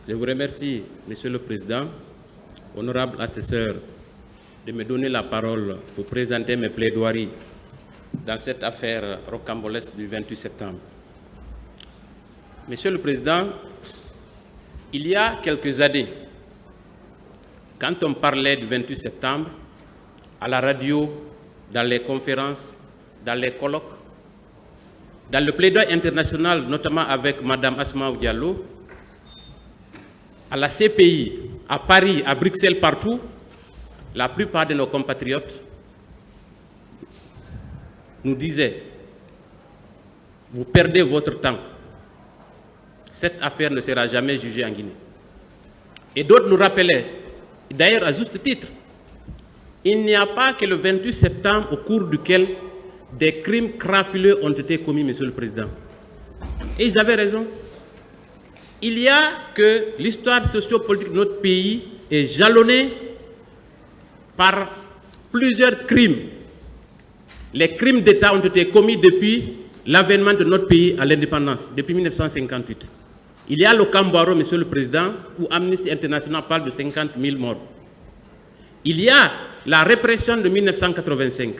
Je vous remercie, Monsieur le Président, honorable assesseur, de me donner la parole pour présenter mes plaidoiries dans cette affaire rocambolesque du 28 septembre. Monsieur le Président, il y a quelques années, quand on parlait du 28 septembre, à la radio, dans les conférences, dans les colloques, dans le plaidoyer international, notamment avec Mme Asma Diallo, à la CPI, à Paris, à Bruxelles, partout, la plupart de nos compatriotes nous disaient « Vous perdez votre temps. Cette affaire ne sera jamais jugée en Guinée. » Et d'autres nous rappelaient, d'ailleurs à juste titre, il n'y a pas que le 28 septembre au cours duquel des crimes crapuleux ont été commis, Monsieur le Président. Et ils avaient raison. Il y a que l'histoire sociopolitique de notre pays est jalonnée par plusieurs crimes. Les crimes d'État ont été commis depuis l'avènement de notre pays à l'indépendance, depuis 1958. Il y a le Cambaro, Monsieur le Président, où Amnesty International parle de 50 000 morts. Il y a la répression de 1985.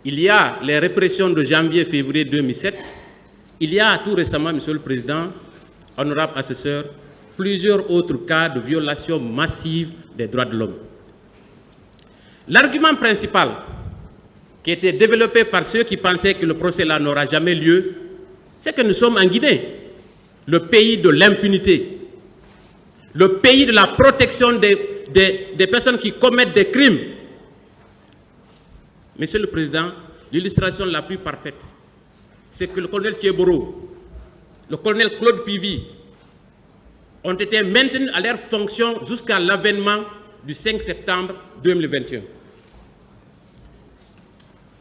Il y a les répressions de janvier-février 2007. Il y a tout récemment, Monsieur le Président, honorable assesseur, plusieurs autres cas de violation massive des droits de l'homme. L'argument principal qui était développé par ceux qui pensaient que le procès-là n'aura jamais lieu, c'est que nous sommes en Guinée, le pays de l'impunité, le pays de la protection des personnes qui commettent des crimes. Monsieur le Président, l'illustration la plus parfaite, c'est que le colonel Thieboro, le colonel Claude Pivy ont été maintenus à leur fonction jusqu'à l'avènement du 5 septembre 2021.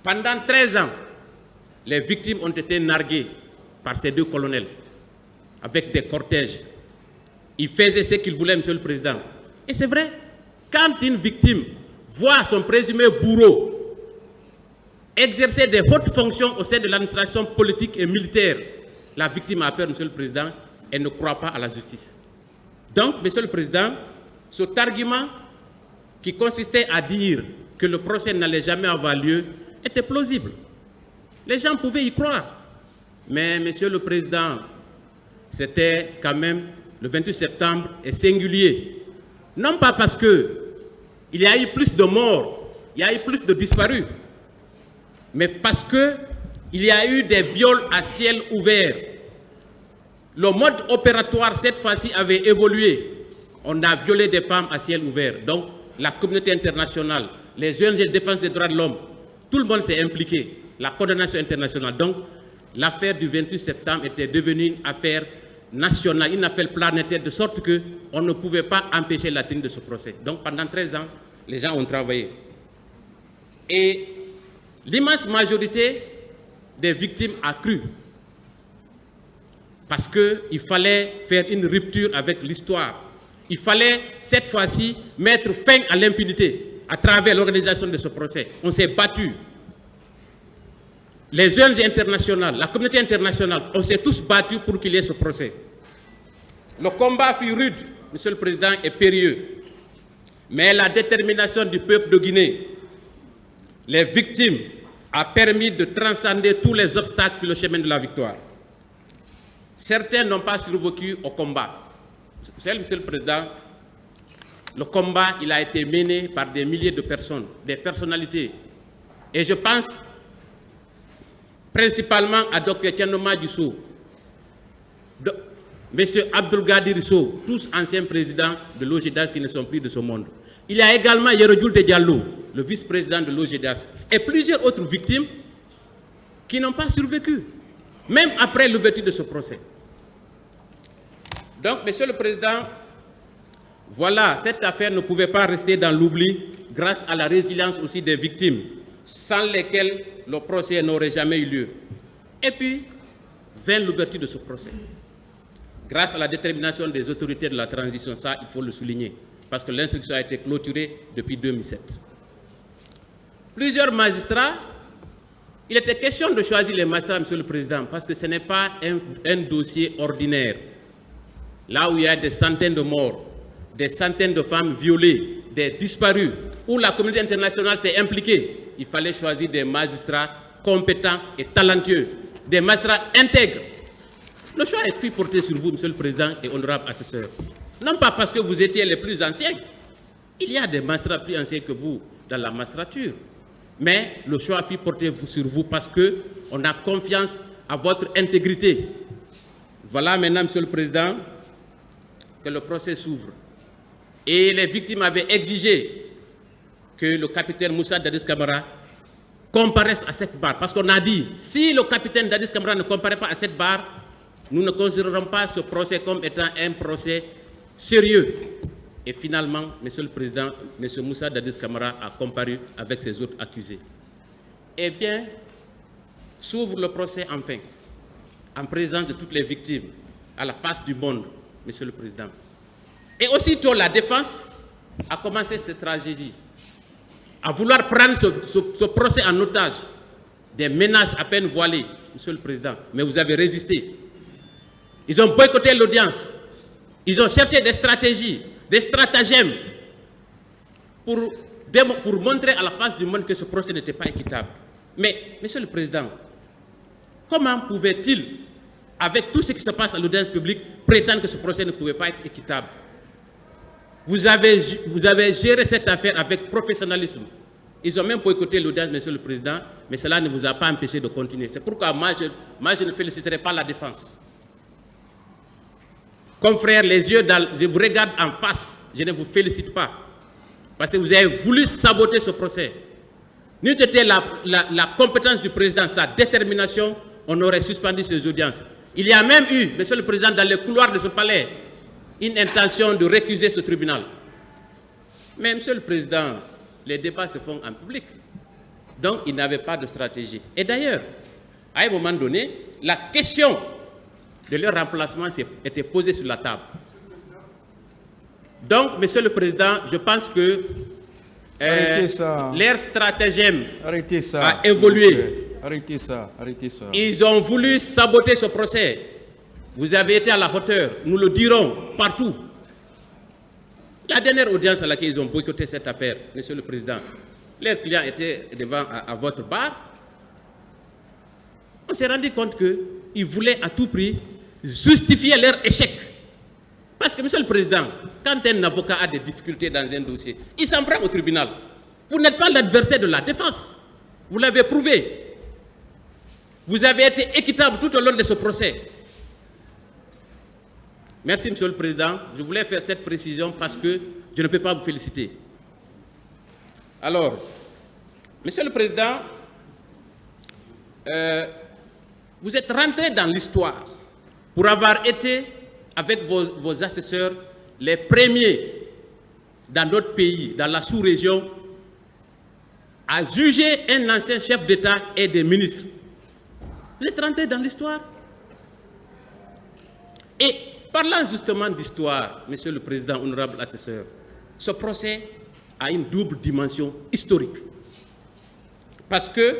Pendant 13 ans, les victimes ont été narguées par ces deux colonels avec des cortèges. Ils faisaient ce qu'ils voulaient, Monsieur le Président. Et c'est vrai, quand une victime voit son présumé bourreau exercer des hautes fonctions au sein de l'administration politique et militaire, la victime a peur, Monsieur le Président, et ne croit pas à la justice. Donc, Monsieur le Président, cet argument qui consistait à dire que le procès n'allait jamais avoir lieu était plausible. Les gens pouvaient y croire. Mais, Monsieur le Président, c'était quand même le 28 septembre est singulier. Non pas parce qu'il y a eu plus de morts, il y a eu plus de disparus, mais parce qu'il y a eu des viols à ciel ouvert. Le mode opératoire, cette fois-ci, avait évolué. On a violé des femmes à ciel ouvert. Donc, la communauté internationale, les ONG de défense des droits de l'homme, tout le monde s'est impliqué. La condamnation internationale. Donc, l'affaire du 28 septembre était devenue une affaire nationale, une affaire planétaire, de sorte qu'on ne pouvait pas empêcher la tenue de ce procès. Donc, pendant 13 ans, les gens ont travaillé. Et l'immense majorité des victimes a cru. Parce qu'il fallait faire une rupture avec l'histoire. Il fallait, cette fois-ci, mettre fin à l'impunité à travers l'organisation de ce procès. On s'est battu. Les ONG internationales, la communauté internationale, on s'est tous battus pour qu'il y ait ce procès. Le combat fut rude, Monsieur le Président, et périlleux. Mais la détermination du peuple de Guinée, les victimes, a permis de transcender tous les obstacles sur le chemin de la victoire. Certains n'ont pas survécu au combat. Vous savez, Monsieur le Président, le combat, il a été mené par des milliers de personnes, des personnalités. Et je pense principalement à Dr Tianoma Dissou, M. Abdelgadir Sow, tous anciens présidents de l'OGEDAS qui ne sont plus de ce monde. Il y a également Yérodjoul Diallo, le vice-président de l'OGEDAS, et plusieurs autres victimes qui n'ont pas survécu, même après l'ouverture de ce procès. Donc, Monsieur le Président, voilà, cette affaire ne pouvait pas rester dans l'oubli grâce à la résilience aussi des victimes, sans lesquelles le procès n'aurait jamais eu lieu. Et puis, vint l'ouverture de ce procès. Grâce à la détermination des autorités de la transition, ça, il faut le souligner, parce que l'instruction a été clôturée depuis 2007. Plusieurs magistrats, il était question de choisir les magistrats, Monsieur le Président, parce que ce n'est pas un dossier ordinaire. là où il y a des centaines de morts, des centaines de femmes violées, des disparus, où la communauté internationale s'est impliquée, il fallait choisir des magistrats compétents et talentueux, des magistrats intègres. Le choix est porté sur vous, Monsieur le Président et honorable assesseur. Non pas parce que vous étiez les plus anciens. Il y a des magistrats plus anciens que vous dans la magistrature. Mais le choix fut porté sur vous parce qu'on a confiance à votre intégrité. Voilà maintenant, Monsieur le Président, que le procès s'ouvre. Et les victimes avaient exigé que le capitaine Moussa Dadis Camara comparaisse à cette barre. Parce qu'on a dit, si le capitaine Dadis Camara ne comparaît pas à cette barre, nous ne considérons pas ce procès comme étant un procès sérieux. Et finalement, Monsieur le Président, M. Moussa Dadis Camara a comparu avec ses autres accusés. Eh bien, s'ouvre le procès enfin, en présence de toutes les victimes, à la face du monde, Monsieur le Président. Et aussitôt, la défense a commencé cette tragédie, à vouloir prendre ce procès en otage, des menaces à peine voilées, Monsieur le Président, mais vous avez résisté. Ils ont boycotté l'audience, ils ont cherché des stratégies, des stratagèmes pour montrer à la face du monde que ce procès n'était pas équitable. Mais, Monsieur le Président, comment pouvait-il, avec tout ce qui se passe à l'audience publique, prétendre que ce procès ne pouvait pas être équitable? Vous avez géré cette affaire avec professionnalisme. Ils ont même boycotté l'audience, Monsieur le Président, mais cela ne vous a pas empêché de continuer. C'est pourquoi moi, je ne féliciterai pas la défense. Confrères, je vous regarde en face, je ne vous félicite pas. Parce que vous avez voulu saboter ce procès. N'eût été la compétence du président, sa détermination, on aurait suspendu ces audiences. Il y a même eu, Monsieur le Président, dans les couloirs de ce palais, une intention de récuser ce tribunal. Mais, Monsieur le Président, les débats se font en public. Donc, il n'avait pas de stratégie. Et d'ailleurs, à un moment donné, la question de leur remplacement était posée sur la table. Donc, Monsieur le Président, je pense que leur stratagème a évolué. Arrêtez ça, arrêtez ça. Ils ont voulu saboter ce procès. Vous avez été à la hauteur, nous le dirons partout. La dernière audience à laquelle ils ont boycotté cette affaire, Monsieur le Président, leurs clients étaient devant à votre bar. On s'est rendu compte qu'ils voulaient à tout prix justifier leur échec. Parce que, Monsieur le Président, quand un avocat a des difficultés dans un dossier, il s'en prend au tribunal. Vous n'êtes pas l'adversaire de la défense. Vous l'avez prouvé. Vous avez été équitable tout au long de ce procès. Merci, Monsieur le Président. Je voulais faire cette précision parce que je ne peux pas vous féliciter. Alors, Monsieur le Président, vous êtes rentré dans l'histoire pour avoir été, avec vos assesseurs, les premiers dans notre pays, dans la sous-région, à juger un ancien chef d'État et des ministres. Vous êtes rentré dans l'histoire. Et parlant justement d'histoire, Monsieur le Président, honorable assesseur, ce procès a une double dimension historique. Parce que,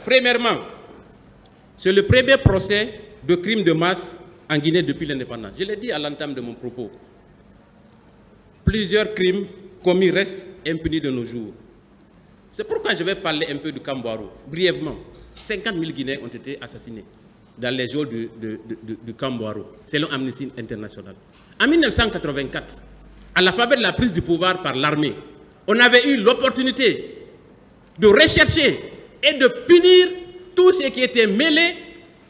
premièrement, c'est le premier procès de crime de masse en Guinée depuis l'indépendance. Je l'ai dit à l'entame de mon propos. Plusieurs crimes commis restent impunis de nos jours. C'est pourquoi je vais parler un peu du Camp-Boiro, brièvement. 50 000 Guinéens ont été assassinés dans les jours du Camp-Boiro, selon Amnesty International. En 1984, à la faveur de la prise du pouvoir par l'armée, on avait eu l'opportunité de rechercher et de punir tout ce qui était mêlé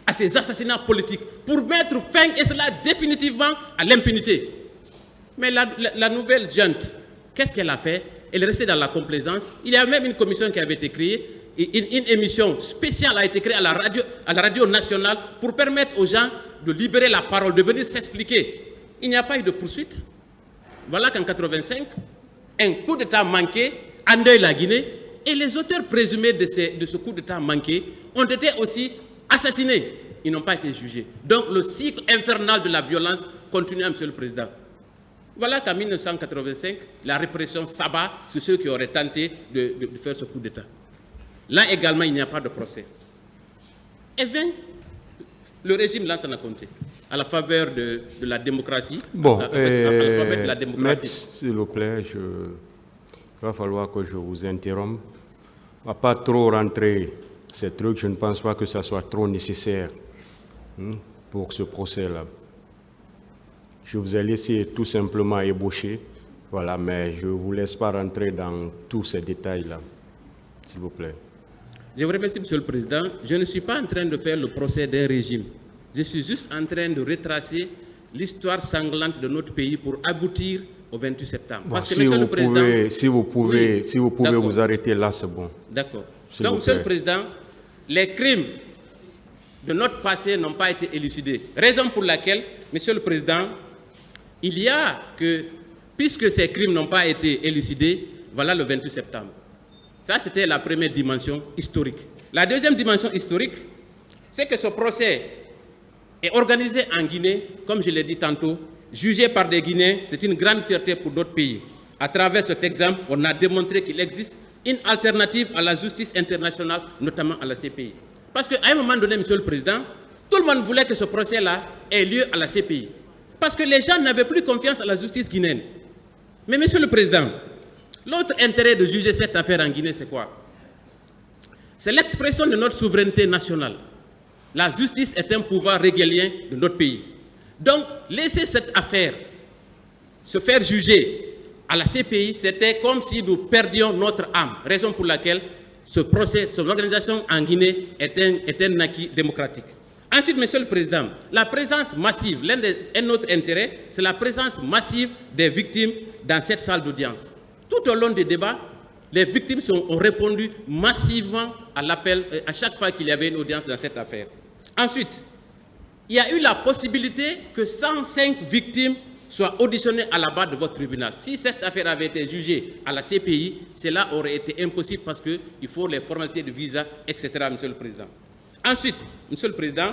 à ces assassinats politiques pour mettre fin, et cela définitivement, à l'impunité. Mais la nouvelle junte, qu'est-ce qu'elle a fait? Elle est restée dans la complaisance. Il y a même une commission qui avait été créée, une émission spéciale a été créée à la radio nationale pour permettre aux gens de libérer la parole, de venir s'expliquer. Il n'y a pas eu de poursuite. Voilà qu'en 1985, un coup d'État manqué endeuille la Guinée et les auteurs présumés de ce coup d'État manqué ont été aussi assassinés. Ils n'ont pas été jugés. Donc le cycle infernal de la violence continue, Monsieur le Président. Voilà qu'en 1985, la répression s'abat sur ceux qui auraient tenté de faire ce coup d'État. Là également, il n'y a pas de procès. Et bien, le régime lance un compte. à la faveur de la démocratie. Bon, à la faveur de la démocratie. Maître, s'il vous plaît, il va falloir que je vous interrompe. On ne va pas trop rentrer ces trucs, je ne pense pas que ça soit trop nécessaire pour ce procès-là. Je vous ai laissé tout simplement ébaucher, voilà, mais je ne vous laisse pas rentrer dans tous ces détails-là, s'il vous plaît. Je vous remercie, Monsieur le Président. Je ne suis pas en train de faire le procès d'un régime. Je suis juste en train de retracer l'histoire sanglante de notre pays pour aboutir au 28 septembre. Bon, Parce que, si, Monsieur vous le Président, si vous pouvez vous arrêter là, c'est bon. D'accord. S'il Donc, vous Monsieur le plaît. Président, les crimes de notre passé n'ont pas été élucidés. Raison pour laquelle, Monsieur le Président, il y a que, puisque ces crimes n'ont pas été élucidés, voilà le 28 septembre. Ça, c'était la première dimension historique. La deuxième dimension historique, c'est que ce procès est organisé en Guinée, comme je l'ai dit tantôt, jugé par des Guinéens. C'est une grande fierté pour d'autres pays. À travers cet exemple, on a démontré qu'il existe une alternative à la justice internationale, notamment à la CPI. Parce qu'à un moment donné, Monsieur le Président, tout le monde voulait que ce procès-là ait lieu à la CPI. Parce que les gens n'avaient plus confiance à la justice guinéenne. Mais Monsieur le Président, l'autre intérêt de juger cette affaire en Guinée, c'est quoi? C'est l'expression de notre souveraineté nationale. La justice est un pouvoir régalien de notre pays. Donc, laisser cette affaire se faire juger à la CPI, c'était comme si nous perdions notre âme. Raison pour laquelle ce procès, son organisation en Guinée est un acquis démocratique. Ensuite, Monsieur le Président, la présence massive, un autre intérêt, c'est la présence massive des victimes dans cette salle d'audience. Tout au long des débats, les victimes ont répondu massivement à l'appel à chaque fois qu'il y avait une audience dans cette affaire. Ensuite, il y a eu la possibilité que 105 victimes soient auditionnées à la barre de votre tribunal. Si cette affaire avait été jugée à la CPI, cela aurait été impossible parce qu'il faut les formalités de visa, etc., Monsieur le Président. Ensuite, Monsieur le Président,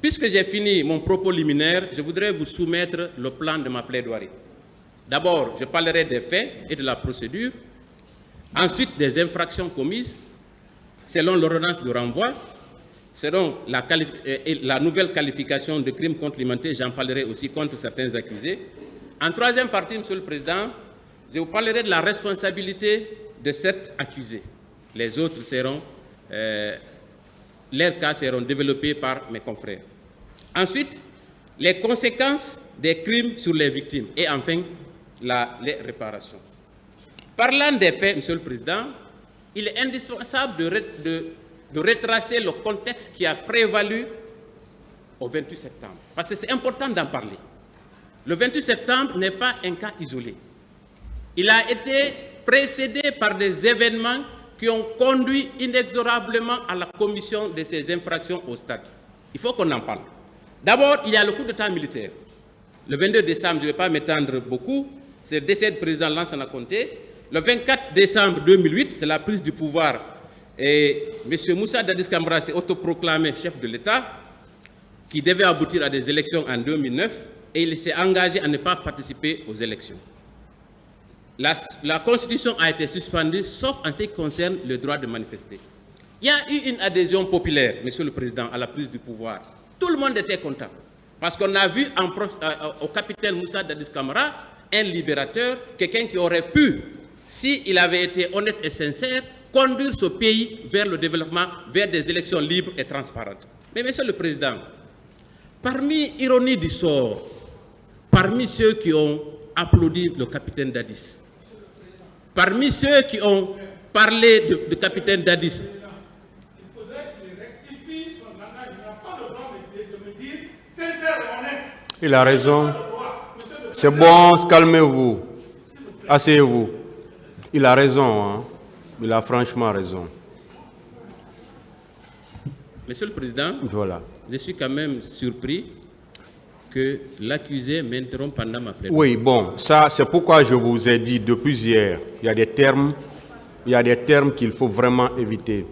puisque j'ai fini mon propos liminaire, je voudrais vous soumettre le plan de ma plaidoirie. D'abord, je parlerai des faits et de la procédure. Ensuite, des infractions commises selon l'ordonnance de renvoi, selon la nouvelle qualification de crime contre l'humanité, j'en parlerai aussi contre certains accusés. En troisième partie, Monsieur le Président, je vous parlerai de la responsabilité de cet accusé. Les autres seront, leurs cas seront développés par mes confrères. Ensuite, les conséquences des crimes sur les victimes et enfin, les réparations. Parlant des faits, Monsieur le Président, il est indispensable de retracer le contexte qui a prévalu au 28 septembre. Parce que c'est important d'en parler. Le 28 septembre n'est pas un cas isolé. Il a été précédé par des événements qui ont conduit inexorablement à la commission de ces infractions au stade. Il faut qu'on en parle. D'abord, il y a le coup d'État militaire. Le 22 décembre, je ne vais pas m'étendre beaucoup, c'est le décès du président Lansana Conté. Le 24 décembre 2008, c'est la prise du pouvoir et M. Moussa Dadis Camara s'est autoproclamé chef de l'État qui devait aboutir à des élections en 2009 et il s'est engagé à ne pas participer aux élections. La Constitution a été suspendue, sauf en ce qui concerne le droit de manifester. Il y a eu une adhésion populaire, Monsieur le Président, à la prise du pouvoir. Tout le monde était content parce qu'on a vu au capitaine Moussa Dadis Camara un libérateur, quelqu'un qui aurait pu, s'il avait été honnête et sincère, conduire ce pays vers le développement, vers des élections libres et transparentes. Mais Monsieur le Président, parmi ironie du sort, parmi ceux qui ont applaudi le capitaine Dadis, parmi ceux qui ont parlé de capitaine Dadis, il faudrait qu'il rectifie son langage. Il n'a pas le droit de me dire sincère et honnête. Il a raison. C'est bon, calmez-vous. Asseyez-vous. Il a raison, hein? Il a franchement raison. Monsieur le Président, Voilà. je suis quand même surpris que l'accusé m'interrompt pendant ma plaidoirie. Oui, bon, ça, c'est pourquoi je vous ai dit depuis hier, il y a des termes qu'il faut vraiment éviter.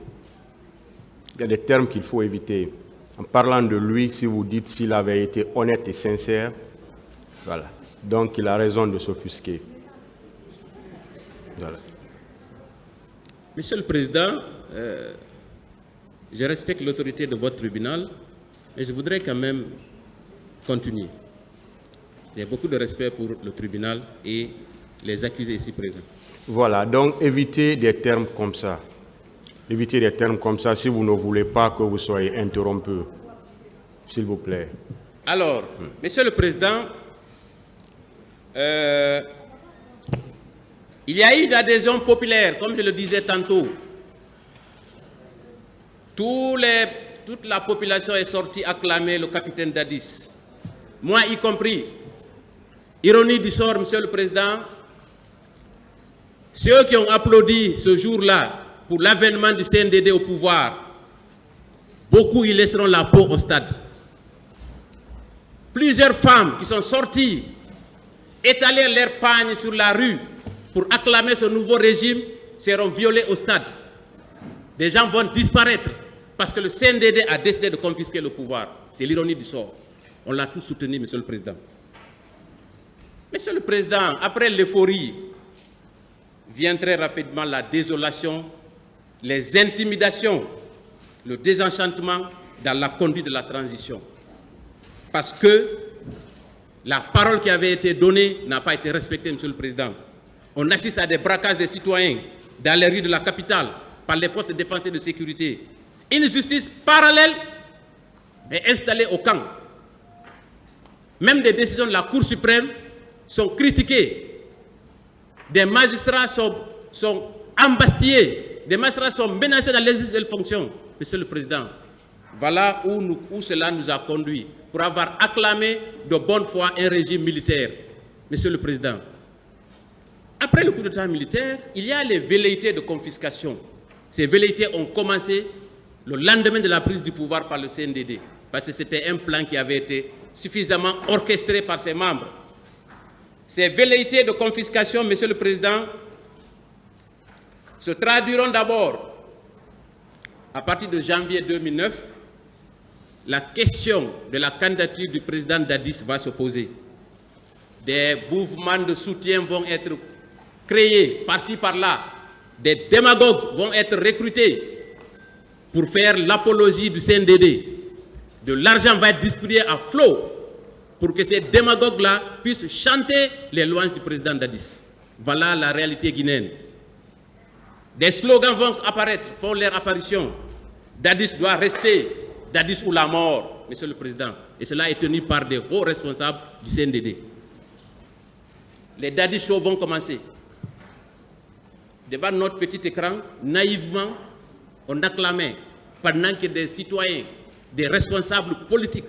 Il y a des termes qu'il faut éviter. En parlant de lui, si vous dites s'il avait été honnête et sincère, voilà. Donc, il a raison de s'offusquer. Voilà. Monsieur le Président, je respecte l'autorité de votre tribunal, mais je voudrais quand même continuer. J'ai beaucoup de respect pour le tribunal et les accusés ici présents. Voilà, donc évitez des termes comme ça. Évitez des termes comme ça si vous ne voulez pas que vous soyez interrompu. S'il vous plaît. Alors, Monsieur le Président, il y a eu une adhésion populaire, comme je le disais tantôt. Toute la population est sortie acclamer le capitaine Dadis, moi y compris. Ironie du sort, Monsieur le Président, ceux qui ont applaudi ce jour-là pour l'avènement du CNDD au pouvoir, beaucoup y laisseront la peau au stade. Plusieurs femmes qui sont sorties, étaler leur pagne sur la rue pour acclamer ce nouveau régime, seront violées au stade. Des gens vont disparaître parce que le CNDD a décidé de confisquer le pouvoir. C'est l'ironie du sort. On l'a tous soutenu, Monsieur le Président. Monsieur le Président, après l'euphorie, vient très rapidement la désolation, les intimidations, le désenchantement dans la conduite de la transition. Parce que la parole qui avait été donnée n'a pas été respectée, Monsieur le Président. On assiste à des braquages des citoyens dans les rues de la capitale par les forces de défense et de sécurité. Une justice parallèle est installée au camp. Même des décisions de la Cour suprême sont critiquées. Des magistrats sont embastillés. Des magistrats sont menacés dans l'exercice de leurs fonctions. Monsieur le Président, voilà où cela nous a conduit pour avoir acclamé de bonne foi un régime militaire. Monsieur le Président, après le coup d'État militaire, il y a les velléités de confiscation. Ces velléités ont commencé le lendemain de la prise du pouvoir par le CNDD, parce que c'était un plan qui avait été suffisamment orchestré par ses membres. Ces velléités de confiscation, Monsieur le Président, se traduiront d'abord à partir de janvier 2009. La question de la candidature du président Dadis va se poser. Des mouvements de soutien vont être créés par-ci, par-là. Des démagogues vont être recrutés pour faire l'apologie du CNDD. De l'argent va être distribué à flot pour que ces démagogues-là puissent chanter les louanges du président Dadis. Voilà la réalité guinéenne. Des slogans vont apparaître, font leur apparition. Dadis doit rester, Dadis ou la mort, Monsieur le Président. Et cela est tenu par des hauts responsables du CNDD. Les Dadis shows vont commencer. Devant notre petit écran, naïvement, on acclamait, pendant que des citoyens, des responsables politiques,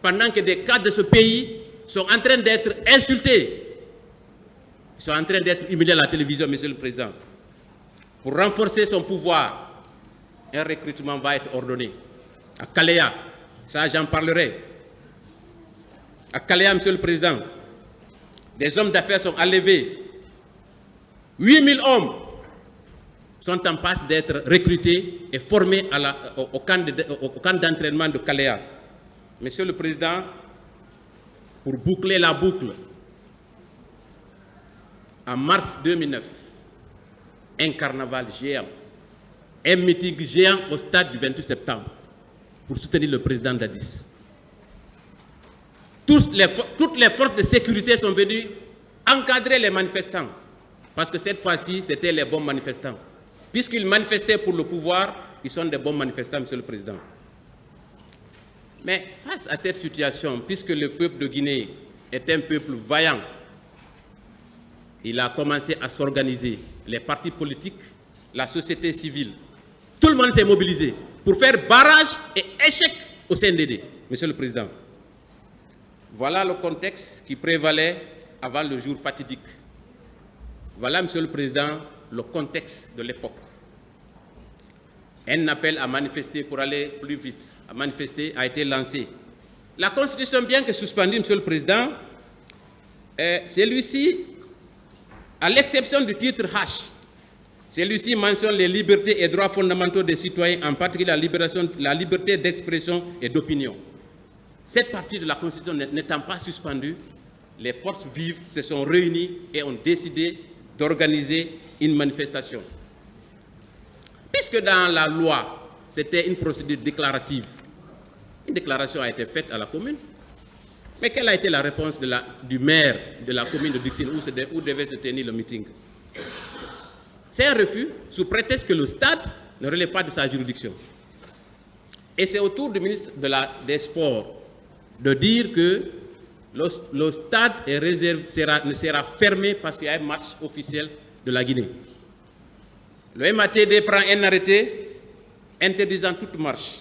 pendant que des cadres de ce pays sont en train d'être insultés, ils sont en train d'être humiliés à la télévision, Monsieur le Président. Pour renforcer son pouvoir, un recrutement va être ordonné. À Kalea, ça j'en parlerai. À Kalea, Monsieur le Président, des hommes d'affaires sont enlevés. 8000 hommes sont en passe d'être recrutés et formés au camp d'entraînement de Kalea. Monsieur le Président, pour boucler la boucle, en mars 2009, un carnaval géant, un meeting géant au stade du 28 septembre pour soutenir le président Dadis. Toutes les forces de sécurité sont venues encadrer les manifestants, parce que cette fois-ci, c'était les bons manifestants. Puisqu'ils manifestaient pour le pouvoir, ils sont des bons manifestants, Monsieur le Président. Mais face à cette situation, puisque le peuple de Guinée est un peuple vaillant, il a commencé à s'organiser. Les partis politiques, la société civile, tout le monde s'est mobilisé pour faire barrage et échec au CNDD, Monsieur le Président. Voilà le contexte qui prévalait avant le jour fatidique. Voilà, Monsieur le Président, le contexte de l'époque. Un appel à manifester pour aller plus vite, à manifester, a été lancé. La Constitution, bien que suspendue, Monsieur le Président, celui-ci, à l'exception du titre H, celui-ci mentionne les libertés et droits fondamentaux des citoyens, en particulier la liberté d'expression et d'opinion. Cette partie de la Constitution n'étant pas suspendue, les forces vives se sont réunies et ont décidé d'organiser une manifestation. Puisque dans la loi, c'était une procédure déclarative. Une déclaration a été faite à la commune. Mais quelle a été la réponse du maire de la commune de Dixine où devait se tenir le meeting? C'est un refus sous prétexte que le stade ne relève pas de sa juridiction. Et c'est au tour du ministre des Sports de dire que le stade sera fermé parce qu'il y a un match officiel de la Guinée. Le MATD prend un arrêté interdisant toute marche.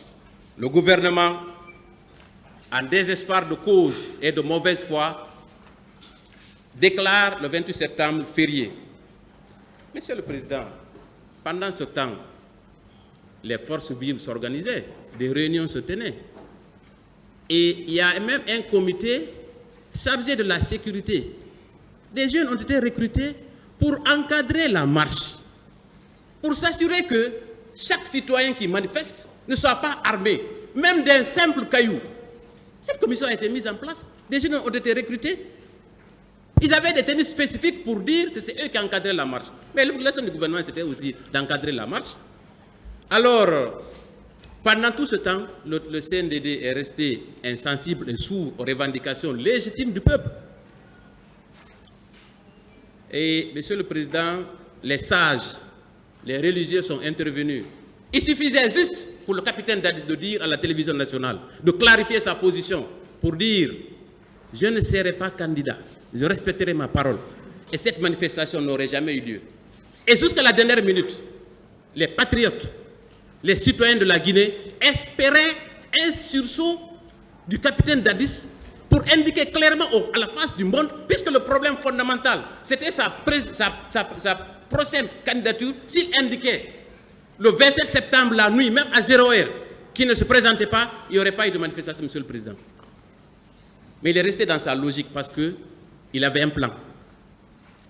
Le gouvernement, en désespoir de cause et de mauvaise foi, déclare le 28 septembre férié. Monsieur le Président, pendant ce temps, les forces vives s'organisaient, des réunions se tenaient. Et il y a même un comité chargé de la sécurité. Des jeunes ont été recrutés pour encadrer la marche, pour s'assurer que chaque citoyen qui manifeste ne soit pas armé, même d'un simple caillou. Cette commission a été mise en place. Des jeunes ont été recrutés. Ils avaient des tenues spécifiques pour dire que c'est eux qui encadraient la marche. Mais l'obligation du gouvernement, c'était aussi d'encadrer la marche. Alors, pendant tout ce temps, le CNDD est resté insensible et sourd aux revendications légitimes du peuple. Et, Monsieur le Président, les sages, les religieux sont intervenus. Il suffisait juste pour le capitaine Dadis de dire à la télévision nationale, de clarifier sa position, pour dire « Je ne serai pas candidat, je respecterai ma parole ». Et cette manifestation n'aurait jamais eu lieu. Et jusqu'à la dernière minute, les patriotes, les citoyens de la Guinée espéraient un sursaut du capitaine Dadis pour indiquer clairement à la face du monde, puisque le problème fondamental, c'était sa prochaine candidature, s'il indiquait le 27 septembre, la nuit, même à 0 heure, qui ne se présentait pas, il n'y aurait pas eu de manifestation, Monsieur le Président. Mais il est resté dans sa logique parce qu'il avait un plan.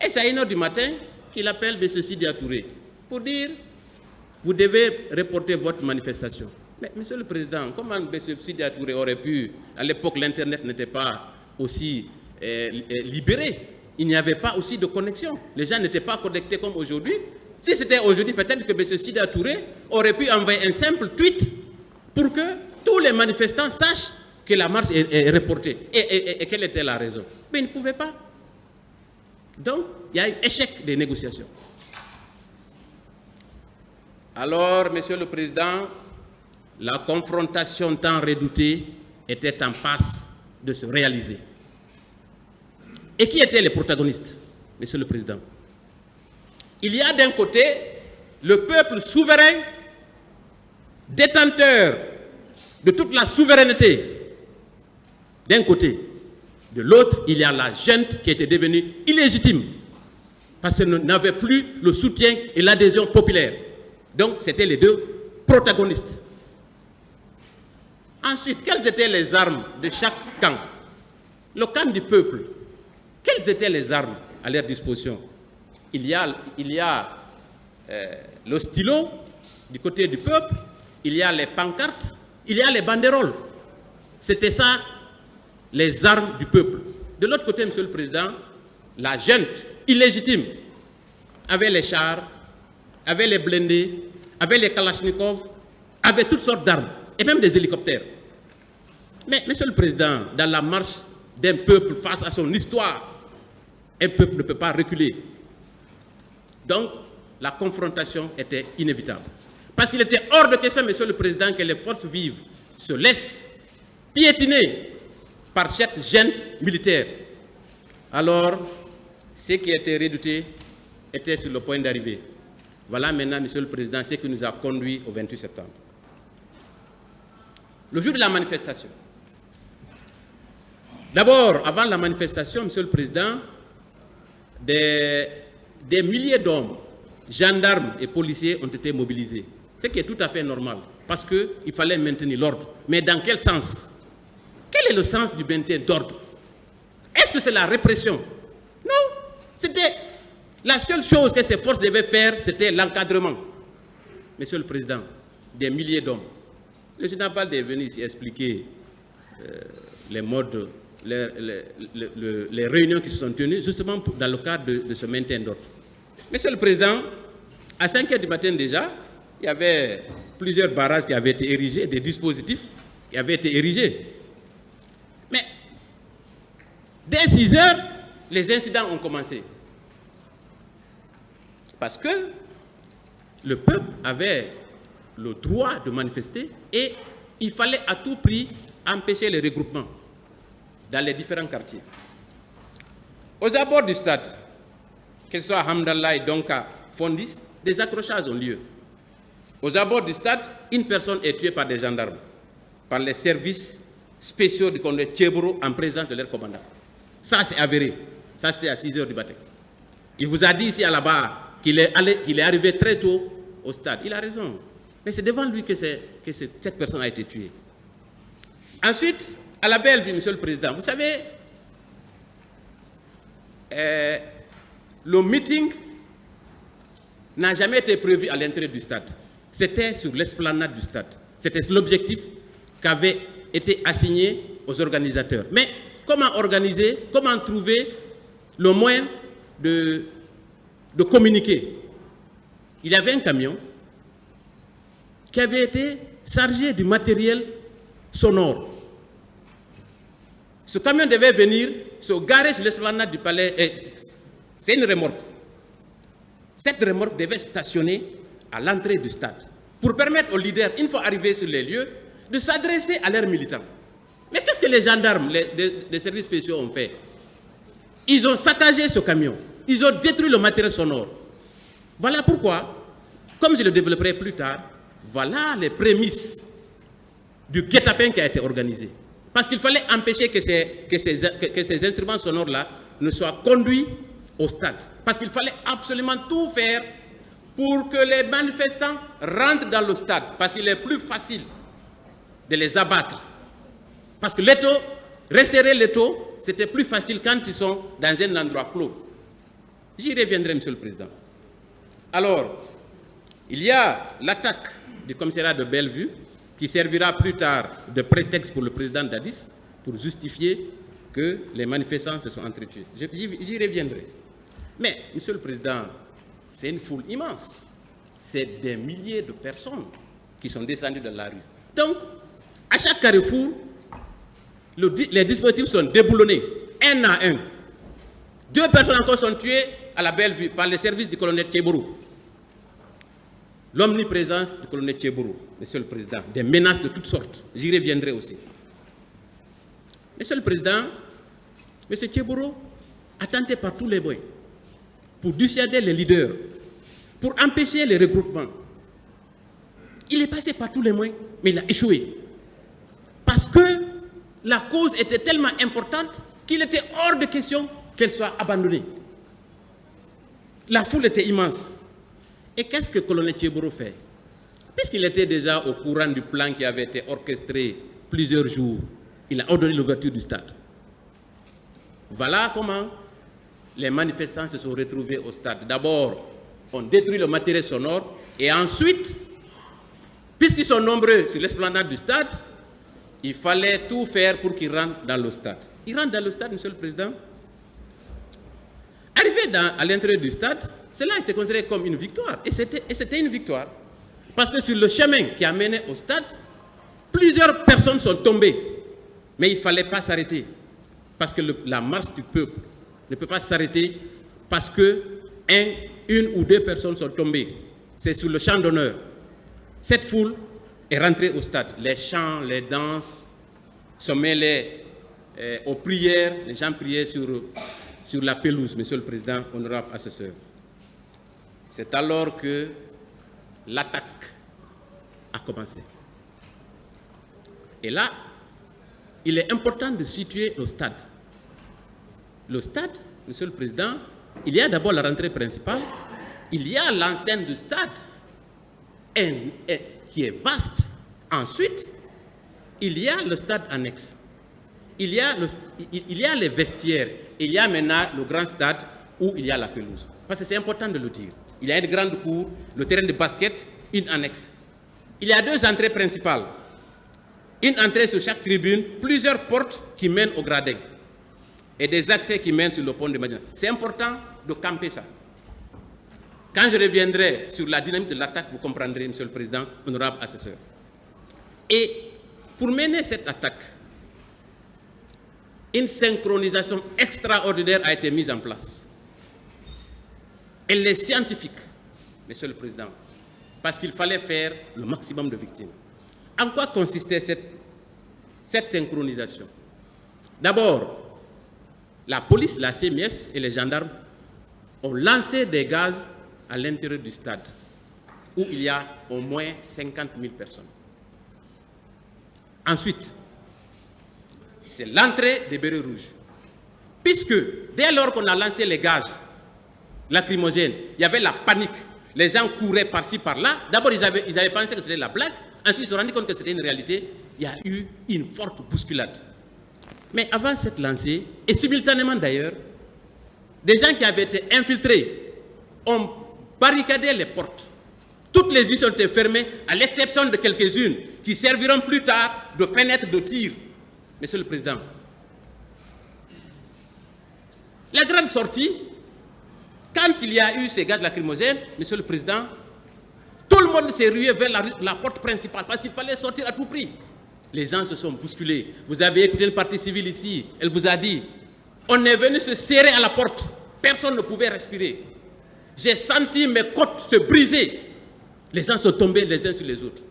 Et c'est à 1 h du matin qu'il appelle M. Sidi Touré pour dire « Vous devez reporter votre manifestation ». Mais Monsieur le Président, comment M. Sidi Touré aurait pu... À l'époque, l'Internet n'était pas aussi libéré. Il n'y avait pas aussi de connexion. Les gens n'étaient pas connectés comme aujourd'hui. Si c'était aujourd'hui, peut-être que M. Sidi Touré aurait pu envoyer un simple tweet pour que tous les manifestants sachent que la marche est reportée. Et quelle était la raison? Mais ils ne pouvaient pas. Donc, il y a eu échec des négociations. Alors, Monsieur le Président, la confrontation tant redoutée était en passe de se réaliser. Et qui étaient les protagonistes, Monsieur le Président? Il y a d'un côté le peuple souverain, détenteur de toute la souveraineté, d'un côté. De l'autre, il y a la junte qui était devenue illégitime, parce qu'elle n'avait plus le soutien et l'adhésion populaire. Donc, c'était les deux protagonistes. Ensuite, quelles étaient les armes de chaque camp? Le camp du peuple, quelles étaient les armes à leur disposition? Il y a le stylo du côté du peuple, il y a les pancartes, il y a les banderoles. C'était ça, les armes du peuple. De l'autre côté, Monsieur le Président, la junte illégitime avait les chars, avait les blindés, avait les kalachnikovs, avait toutes sortes d'armes, et même des hélicoptères. Mais, Monsieur le Président, dans la marche d'un peuple face à son histoire, un peuple ne peut pas reculer. Donc, la confrontation était inévitable. Parce qu'il était hors de question, Monsieur le Président, que les forces vives se laissent piétiner par cette junte militaire. Alors, ce qui était redouté était sur le point d'arriver. Voilà maintenant, Monsieur le Président, ce qui nous a conduits au 28 septembre. Le jour de la manifestation. D'abord, avant la manifestation, Monsieur le Président, des milliers d'hommes, gendarmes et policiers ont été mobilisés. Ce qui est tout à fait normal, parce qu'il fallait maintenir l'ordre. Mais dans quel sens? Quel est le sens du maintien d'ordre? Est-ce que c'est la répression? Non. C'était la seule chose que ces forces devaient faire, c'était l'encadrement. Monsieur le Président, des milliers d'hommes. Le général est venu ici expliquer les modes, les réunions qui se sont tenues, justement dans le cadre de ce maintien d'ordre. Monsieur le Président, à 5 h du matin déjà, il y avait plusieurs barrages qui avaient été érigés, des dispositifs qui avaient été érigés. Mais dès 6 heures, les incidents ont commencé. Parce que le peuple avait le droit de manifester et il fallait à tout prix empêcher les regroupements dans les différents quartiers. Aux abords du stade, que ce soit à Hamdallah et Donka, Fondis, des accrochages ont lieu. Aux abords du stade, une personne est tuée par des gendarmes, par les services spéciaux du colonel Tchéboro en présence de leur commandant. Ça, c'est avéré. Ça, c'était à 6 heures du matin. Il vous a dit ici à la barre qu'il est arrivé très tôt au stade. Il a raison. Mais c'est devant lui que cette personne a été tuée. Ensuite, à la Bellevue, Monsieur le Président, vous savez, le meeting n'a jamais été prévu à l'entrée du stade. C'était sur l'esplanade du stade. C'était l'objectif qui avait été assigné aux organisateurs. Mais comment organiser, comment trouver le moyen de communiquer? Il y avait un camion qui avait été chargé du matériel sonore. Ce camion devait venir se garer sur l'esplanade du palais. C'est une remorque. Cette remorque devait stationner à l'entrée du stade pour permettre aux leaders, une fois arrivés sur les lieux, de s'adresser à leurs militants. Mais qu'est-ce que les gendarmes, les services spéciaux ont fait? Ils ont saccagé ce camion. Ils ont détruit le matériel sonore. Voilà pourquoi, comme je le développerai plus tard, voilà les prémices du guet-apens qui a été organisé. Parce qu'il fallait empêcher que ces instruments sonores-là ne soient conduits au stade. Parce qu'il fallait absolument tout faire pour que les manifestants rentrent dans le stade. Parce qu'il est plus facile de les abattre. Parce que l'étau, resserrer l'étau, c'était plus facile quand ils sont dans un endroit clos. J'y reviendrai, Monsieur le Président. Alors, il y a l'attaque du commissariat de Bellevue qui servira plus tard de prétexte pour le président Dadis pour justifier que les manifestants se sont entretués. J'y reviendrai. Mais, Monsieur le Président, c'est une foule immense. C'est des milliers de personnes qui sont descendues dans la rue. Donc, à chaque carrefour, les dispositifs sont déboulonnés, un à un. 2 personnes encore sont tuées à la Bellevue par les services du colonel Tchéboro. L'omniprésence du colonel Tchéboro, Monsieur le Président, des menaces de toutes sortes. J'y reviendrai aussi. Monsieur le Président, Monsieur Tchéboro a tenté par tous les moyens pour dissuader les leaders, pour empêcher les regroupements. Il est passé par tous les moyens, mais il a échoué. Parce que la cause était tellement importante qu'il était hors de question qu'elle soit abandonnée. La foule était immense. Et qu'est-ce que le colonel Tchéboro fait? Puisqu'il était déjà au courant du plan qui avait été orchestré plusieurs jours, il a ordonné l'ouverture du stade. Voilà comment les manifestants se sont retrouvés au stade. D'abord, on détruit le matériel sonore et ensuite, puisqu'ils sont nombreux sur l'esplanade du stade, il fallait tout faire pour qu'ils rentrent dans le stade. Ils rentrent dans le stade, Monsieur le Président. Arrivé à l'intérieur du stade, cela a été considéré comme une victoire. Et c'était une victoire. Parce que sur le chemin qui a mené au stade, plusieurs personnes sont tombées. Mais il ne fallait pas s'arrêter. Parce que la marche du peuple ne peut pas s'arrêter parce que une ou 2 personnes sont tombées. C'est sur le champ d'honneur. Cette foule est rentrée au stade. Les chants, les danses se mêlaient aux prières. Les gens priaient sur la pelouse, Monsieur le Président, honorable assesseur. C'est alors que l'attaque a commencé. Et là, il est important de situer le stade. Le stade, Monsieur le Président, il y a d'abord la rentrée principale, il y a l'enceinte du stade, qui est vaste. Ensuite, il y a le stade annexe. Il y a les vestiaires. Il y a maintenant le grand stade où il y a la pelouse. Parce que c'est important de le dire. Il y a une grande cour, le terrain de basket, une annexe. Il y a 2 entrées principales. Une entrée sur chaque tribune, plusieurs portes qui mènent au gradin. Et des accès qui mènent sur le pont de Médina. C'est important de camper ça. Quand je reviendrai sur la dynamique de l'attaque, vous comprendrez, Monsieur le Président, honorable assesseur. Et pour mener cette attaque, une synchronisation extraordinaire a été mise en place. Elle est scientifique, Monsieur le Président, parce qu'il fallait faire le maximum de victimes. En quoi consistait cette synchronisation? D'abord, la police, la CMS et les gendarmes ont lancé des gaz à l'intérieur du stade, où il y a au moins 50 000 personnes. Ensuite, c'est l'entrée des bérets rouges. Puisque dès lors qu'on a lancé les gaz lacrymogènes, il y avait la panique. Les gens couraient par-ci, par-là. D'abord, ils avaient pensé que c'était la blague. Ensuite, ils se sont rendus compte que c'était une réalité. Il y a eu une forte bousculade. Mais avant cette lancée, et simultanément d'ailleurs, des gens qui avaient été infiltrés ont barricadé les portes. Toutes les usines ont été fermées, à l'exception de quelques-unes qui serviront plus tard de fenêtres de tir. Monsieur le Président, la grande sortie, quand il y a eu ces gaz lacrymogènes, Monsieur le Président, tout le monde s'est rué vers la porte principale parce qu'il fallait sortir à tout prix. Les gens se sont bousculés. Vous avez écouté une partie civile ici, elle vous a dit, on est venu se serrer à la porte, personne ne pouvait respirer. J'ai senti mes côtes se briser. Les gens sont tombés les uns sur les autres.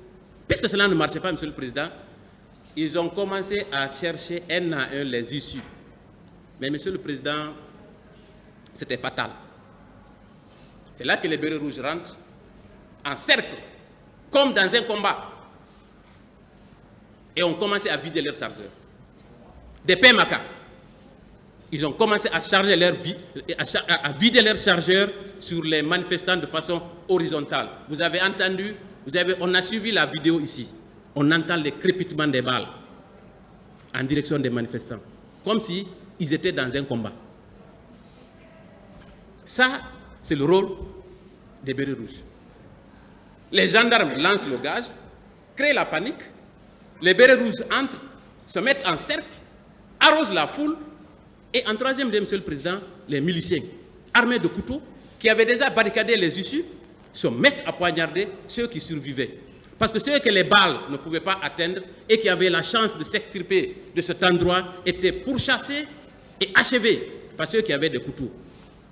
Puisque cela ne marchait pas, Monsieur le Président, ils ont commencé à chercher un à un les issues. Mais Monsieur le Président, c'était fatal. C'est là que les bérets rouges rentrent en cercle, comme dans un combat. Et ont commencé à vider leurs chargeurs. Des PMK. Ils ont commencé à charger à vider leurs chargeurs sur les manifestants de façon horizontale. Vous avez entendu, on a suivi la vidéo ici. On entend les crépitements des balles en direction des manifestants, comme s'ils étaient dans un combat. Ça, c'est le rôle des bérets rouges. Les gendarmes lancent le gaz, créent la panique, les bérets rouges entrent, se mettent en cercle, arrosent la foule, et en troisième lieu, Monsieur le Président, les miliciens, armés de couteaux, qui avaient déjà barricadé les issues, se mettent à poignarder ceux qui survivaient. Parce que ceux que les balles ne pouvaient pas atteindre et qui avaient la chance de s'extirper de cet endroit étaient pourchassés et achevés par ceux qui avaient des couteaux.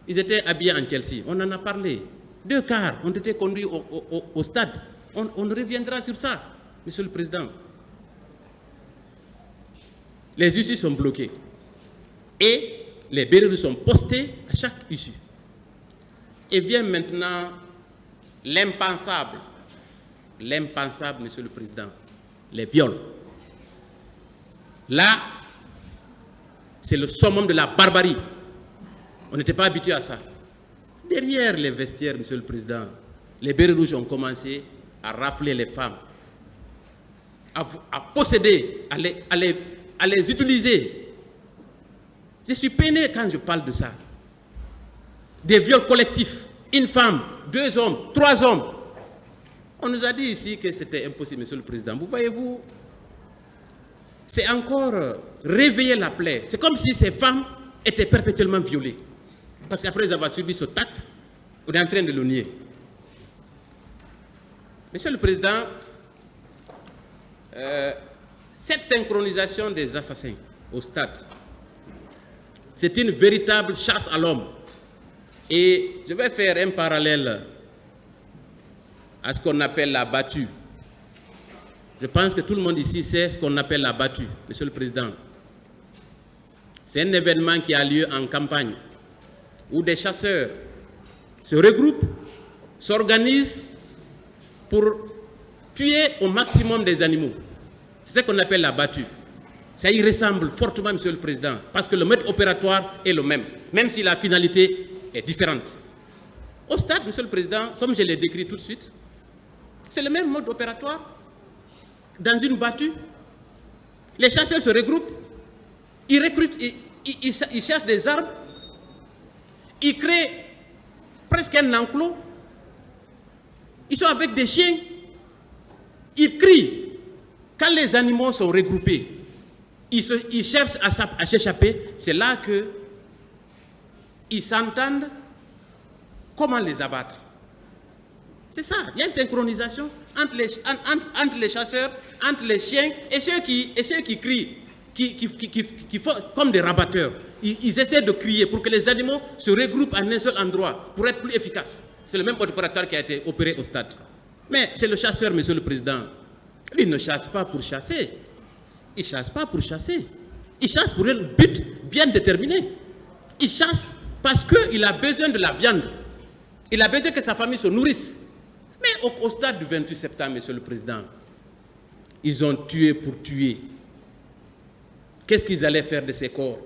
Ils étaient habillés en Chelsea. On en a parlé. 2 cars ont été conduits au stade. On reviendra sur ça, Monsieur le Président. Les issues sont bloquées. Et les bérets rouges sont postés à chaque issue. Et vient maintenant l'impensable. L'impensable, Monsieur le Président, les viols. Là, c'est le summum de la barbarie. On n'était pas habitué à ça. Derrière les vestiaires, Monsieur le Président, les bérets rouges ont commencé à rafler les femmes, à posséder, à les utiliser. Je suis peiné quand je parle de ça. Des viols collectifs, une femme, 2 hommes, 3 hommes. On nous a dit ici que c'était impossible, Monsieur le Président. Vous voyez-vous, c'est encore réveiller la plaie. C'est comme si ces femmes étaient perpétuellement violées. Parce qu'après avoir subi ce acte, on est en train de le nier. Monsieur le Président, cette synchronisation des assassins au stade, c'est une véritable chasse à l'homme. Et je vais faire un parallèle à ce qu'on appelle la battue. Je pense que tout le monde ici sait ce qu'on appelle la battue, Monsieur le Président. C'est un événement qui a lieu en campagne, où des chasseurs se regroupent, s'organisent pour tuer au maximum des animaux. C'est ce qu'on appelle la battue. Ça y ressemble fortement, Monsieur le Président, parce que le mode opératoire est le même si la finalité est différente. Au stade, Monsieur le Président, comme je l'ai décrit tout de suite, c'est le même mode opératoire. Dans une battue, les chasseurs se regroupent, ils recrutent, ils cherchent des armes, ils créent presque un enclos, ils sont avec des chiens, ils crient. Quand les animaux sont regroupés, ils cherchent à s'échapper, c'est là qu'ils s'entendent comment les abattre. C'est ça, il y a une synchronisation entre les chasseurs, entre les chiens et ceux qui crient, qui font comme des rabatteurs. Ils essaient de crier pour que les animaux se regroupent en un seul endroit pour être plus efficaces. C'est le même opérateur qui a été opéré au stade. Mais c'est le chasseur, monsieur le président. Lui ne chasse pas pour chasser. Il ne chasse pas pour chasser. Il chasse pour un but bien déterminé. Il chasse parce qu'il a besoin de la viande. Il a besoin que sa famille se nourrisse. Mais au stade du 28 septembre, monsieur le président, ils ont tué pour tuer. Qu'est-ce qu'ils allaient faire de ces corps?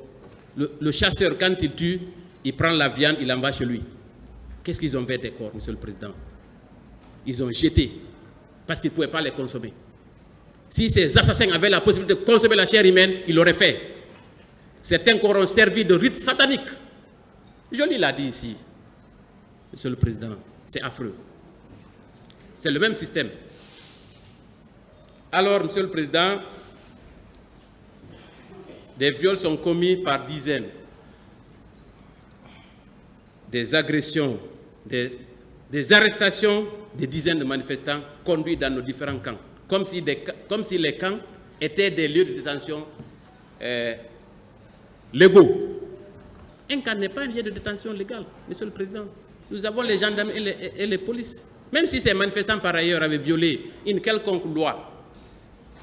Le chasseur, quand il tue, il prend la viande, il envoie chez lui. Qu'est-ce qu'ils ont fait des corps, monsieur le président? Ils ont jeté, parce qu'ils ne pouvaient pas les consommer. Si ces assassins avaient la possibilité de consommer la chair humaine, ils l'auraient fait. Certains corps ont servi de rite satanique. Joly l'a dit ici, monsieur le président, c'est affreux. C'est le même système. Alors, monsieur le président, des viols sont commis par dizaines. Des agressions, des arrestations, des dizaines de manifestants conduits dans nos différents camps. Comme si les camps étaient des lieux de détention légaux. Un camp n'est pas un lieu de détention légal, monsieur le président. Nous avons les gendarmes et les polices. Même si ces manifestants, par ailleurs, avaient violé une quelconque loi,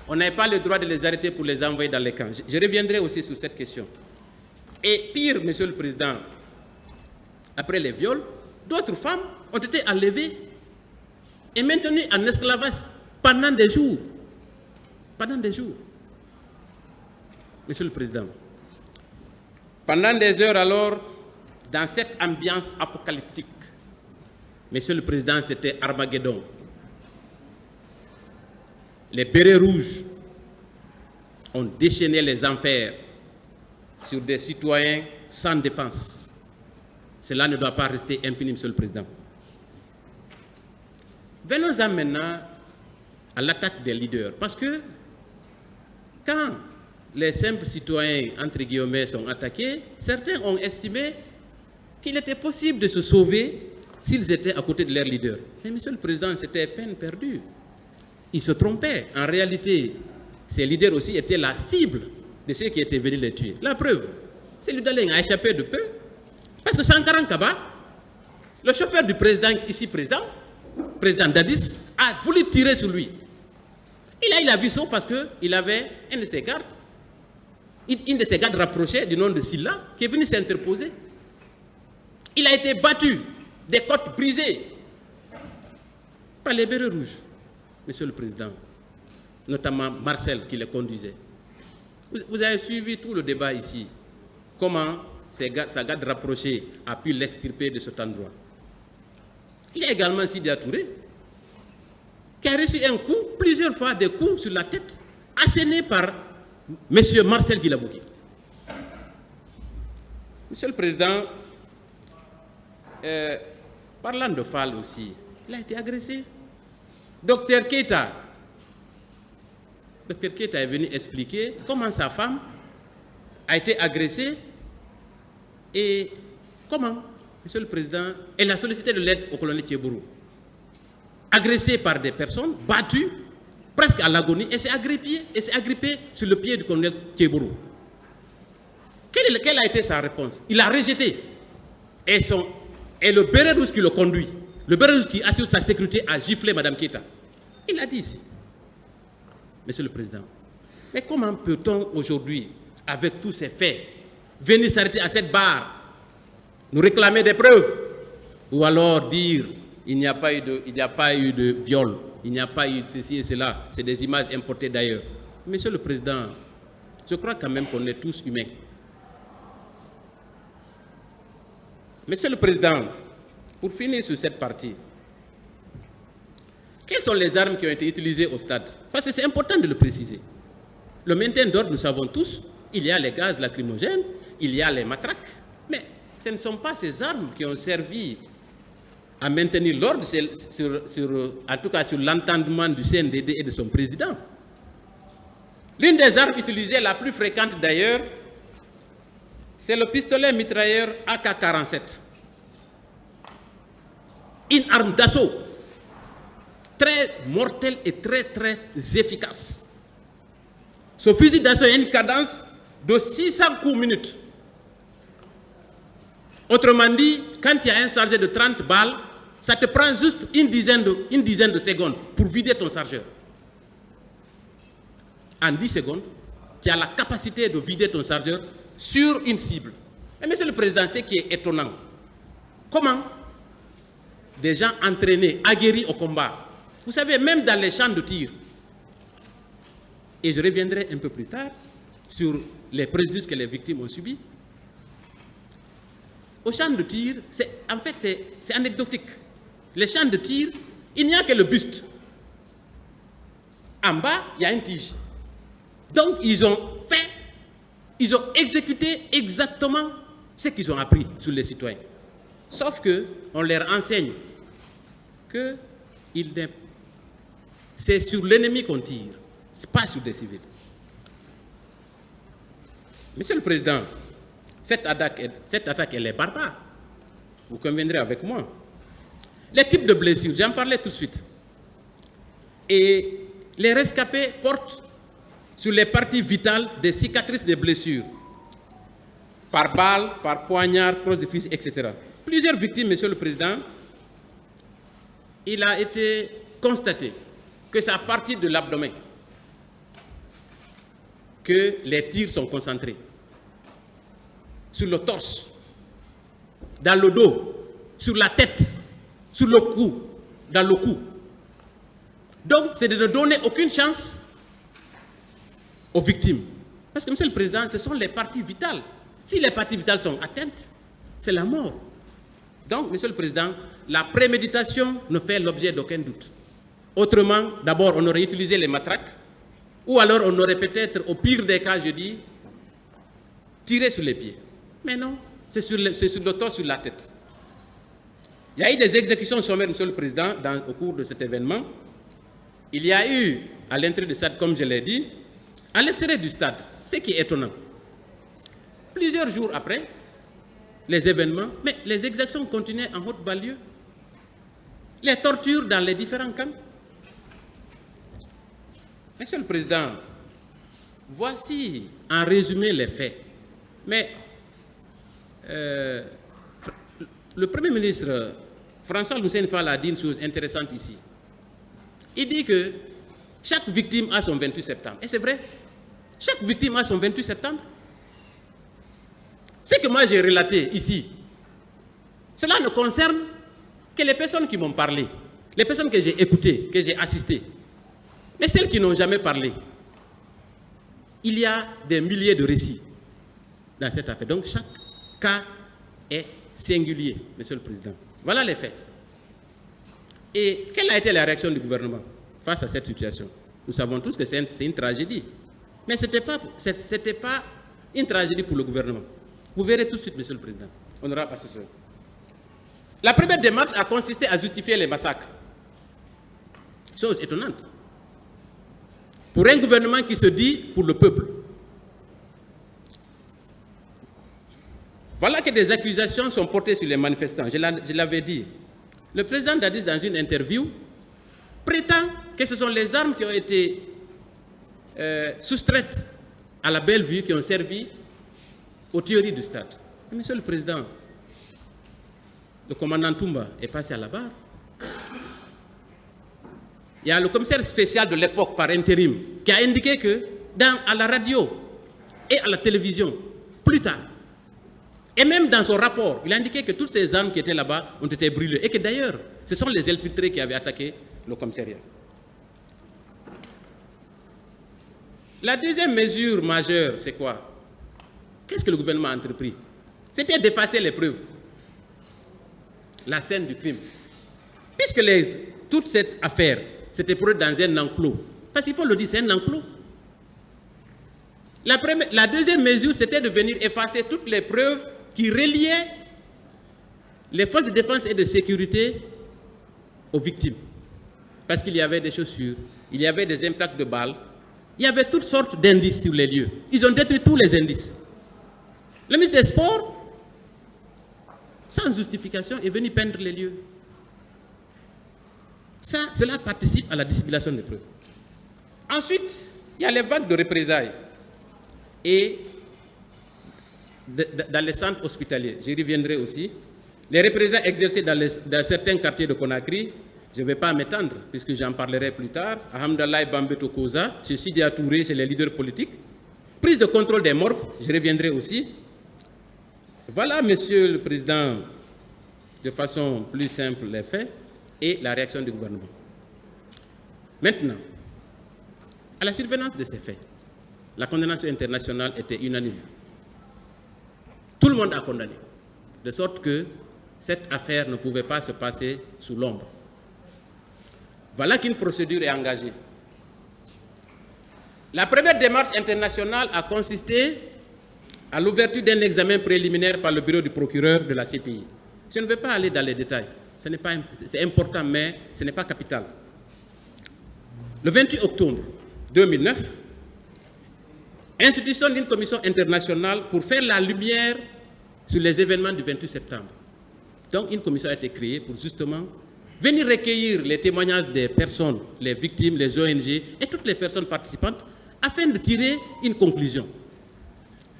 on n'avait pas le droit de les arrêter pour les envoyer dans les camps. Je reviendrai aussi sur cette question. Et pire, monsieur le président, après les viols, d'autres femmes ont été enlevées et maintenues en esclavage pendant des jours. Pendant des jours. Monsieur le président, pendant des heures alors, dans cette ambiance apocalyptique, monsieur le président, c'était Armageddon. Les bérets rouges ont déchaîné les enfers sur des citoyens sans défense. Cela ne doit pas rester impuni, monsieur le président. Venons-en maintenant à l'attaque des leaders. Parce que quand les simples citoyens, entre guillemets, sont attaqués, certains ont estimé qu'il était possible de se sauver s'ils étaient à côté de leurs leaders. Mais monsieur le président, c'était peine perdue. Ils se trompaient. En réalité, ces leaders aussi étaient la cible de ceux qui étaient venus les tuer. La preuve, c'est Ludaleng a échappé de peu. Parce que Sankara Kaba, le chauffeur du président ici présent, président Dadis, a voulu tirer sur lui. Et là, il a vu ça parce qu'il avait un de ses gardes, une de ses gardes rapprochés du nom de Silla, qui est venu s'interposer. Il a été battu, des côtes brisées par les bérets rouges, monsieur le président, notamment Marcel qui les conduisait. Vous avez suivi tout le débat ici, comment sa garde rapprochée a pu l'extirper de cet endroit. Il y a également Sidi Touré, qui a reçu un coup, plusieurs fois des coups sur la tête, assénés par M. Marcel Guilabouki. Monsieur le Président, parlant de Fall aussi, il a été agressé. Docteur Keita est venu expliquer comment sa femme a été agressée et comment, Monsieur le Président, elle a sollicité de l'aide au colonel Kiebourou. Agressée par des personnes, battue, presque à l'agonie, et s'est agrippée sur le pied du colonel Kiebourou. Quelle a été sa réponse? Il a rejeté. Et le béret rouge qui le conduit, le béret rouge qui assure sa sécurité, a giflé Mme Keita. Il a dit ici. Monsieur le Président, mais comment peut-on aujourd'hui, avec tous ces faits, venir s'arrêter à cette barre, nous réclamer des preuves, ou alors dire il n'y a pas eu de viol, il n'y a pas eu ceci et cela, c'est des images importées d'ailleurs. Monsieur le Président, je crois quand même qu'on est tous humains. Monsieur le Président, pour finir sur cette partie, quelles sont les armes qui ont été utilisées au stade? Parce que c'est important de le préciser. Le maintien d'ordre, nous savons tous, il y a les gaz lacrymogènes, il y a les matraques, mais ce ne sont pas ces armes qui ont servi à maintenir l'ordre, en tout cas sur l'entendement du CNDD et de son président. L'une des armes utilisées, la plus fréquente d'ailleurs, c'est le pistolet mitrailleur AK-47. Une arme d'assaut très mortel et très efficace. Ce fusil d'assaut a une cadence de 600 coups minutes. Autrement dit, quand il y a un chargeur de 30 balles, ça te prend juste une dizaine de secondes pour vider ton chargeur. En 10 secondes, tu as la capacité de vider ton chargeur sur une cible. Et Monsieur le Président, ce qui est étonnant, comment des gens entraînés, aguerris au combat, vous savez, même dans les champs de tir, et je reviendrai un peu plus tard sur les préjudices que les victimes ont subis, au champ de tir, en fait, c'est anecdotique. Les champs de tir, il n'y a que le buste. En bas, il y a une tige. Donc, ils ont exécuté exactement ce qu'ils ont appris sur les citoyens. Sauf qu'on leur enseigne que c'est sur l'ennemi qu'on tire, ce n'est pas sur des civils. Monsieur le Président, cette attaque, elle est barbare. Vous conviendrez avec moi. Les types de blessures, j'en parlais tout de suite. Et les rescapés portent sur les parties vitales des cicatrices de blessures, par balle, par poignard, crosse de fusil, etc. Plusieurs victimes, Monsieur le Président, il a été constaté que c'est à partir de l'abdomen que les tirs sont concentrés. Sur le torse, dans le dos, sur la tête, sur le cou, dans le cou. Donc, c'est de ne donner aucune chance aux victimes. Parce que, Monsieur le Président, ce sont les parties vitales. Si les parties vitales sont atteintes, c'est la mort. Donc, Monsieur le Président, la préméditation ne fait l'objet d'aucun doute. Autrement, d'abord, on aurait utilisé les matraques, ou alors on aurait peut-être, au pire des cas, je dis, tiré sur les pieds. Mais non, c'est sur le torse, sur la tête. Il y a eu des exécutions sommaires, Monsieur le Président, au cours de cet événement. Il y a eu, à l'entrée du stade, comme je l'ai dit, à l'extérieur du stade, ce qui est étonnant. Plusieurs jours après les événements, mais les exactions continuaient en haute banlieue. Les tortures dans les différents camps. Monsieur le Président, voici en résumé les faits. Mais le Premier ministre François Hussein Fall a dit une chose intéressante ici. Il dit que chaque victime a son 28 septembre. Et c'est vrai, chaque victime a son 28 septembre. Ce que moi j'ai relaté ici, cela ne concerne que les personnes qui m'ont parlé, les personnes que j'ai écoutées, que j'ai assistées. Mais celles qui n'ont jamais parlé, il y a des milliers de récits dans cette affaire. Donc chaque cas est singulier, Monsieur le Président. Voilà les faits. Et quelle a été la réaction du gouvernement face à cette situation? Nous savons tous que c'est une tragédie. Mais ce n'était pas une tragédie pour le gouvernement. Vous verrez tout de suite, Monsieur le Président. Honorable assesseur. La première démarche a consisté à justifier les massacres. Chose étonnante. Pour un gouvernement qui se dit pour le peuple. Voilà que des accusations sont portées sur les manifestants. Je l'avais dit. Le président Dadis, dans une interview, prétend que ce sont les armes qui ont été soustraites à la Bellevue qui ont servi aux tueries du stade. Monsieur le Président, le commandant Toumba est passé à la barre. Il y a le commissaire spécial de l'époque par intérim qui a indiqué que à la radio et à la télévision, plus tard, et même dans son rapport, il a indiqué que toutes ces armes qui étaient là-bas ont été brûlées et que d'ailleurs, ce sont les infiltrés qui avaient attaqué le commissariat. La deuxième mesure majeure, c'est quoi? Qu'est-ce que le gouvernement a entrepris? C'était d'effacer les preuves, la scène du crime. Puisque toute cette affaire s'était produite dans un enclos, parce qu'il faut le dire, c'est un enclos. La deuxième mesure, c'était de venir effacer toutes les preuves qui reliaient les forces de défense et de sécurité aux victimes. Parce qu'il y avait des chaussures, il y avait des impacts de balles, il y avait toutes sortes d'indices sur les lieux. Ils ont détruit tous les indices. Le ministre des Sports, sans justification, est venu peindre les lieux. Cela participe à la dissimulation des preuves. Ensuite, il y a les vagues de représailles. Et dans les centres hospitaliers, j'y reviendrai aussi. Les représailles exercées dans certains quartiers de Conakry, je ne vais pas m'étendre, puisque j'en parlerai plus tard. À Hamdallah Bambeto Koza, chez Sidia Touré, chez les leaders politiques. Prise de contrôle des morgues, je reviendrai aussi. Voilà, Monsieur le Président, de façon plus simple, les faits et la réaction du gouvernement. Maintenant, à la survenance de ces faits, la condamnation internationale était unanime. Tout le monde a condamné, de sorte que cette affaire ne pouvait pas se passer sous l'ombre. Voilà qu'une procédure est engagée. La première démarche internationale a consisté à l'ouverture d'un examen préliminaire par le bureau du procureur de la CPI. Je ne vais pas aller dans les détails, c'est important, mais ce n'est pas capital. Le 28 octobre 2009, institution d'une commission internationale pour faire la lumière sur les événements du 28 septembre. Donc, une commission a été créée pour justement venir recueillir les témoignages des personnes, les victimes, les ONG et toutes les personnes participantes afin de tirer une conclusion.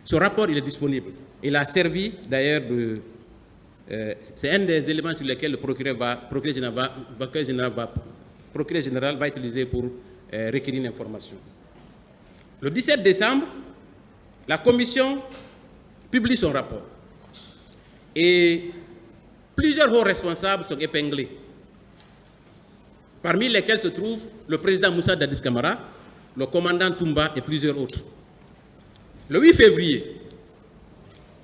Ce rapport, il est disponible. Il a servi d'ailleurs de... c'est un des éléments sur lesquels le procureur général va utiliser pour requérir une information. Le 17 décembre, la commission publie son rapport. Et plusieurs hauts responsables sont épinglés, parmi lesquels se trouve le président Moussa Dadis Camara, le commandant Toumba et plusieurs autres. Le 8 février,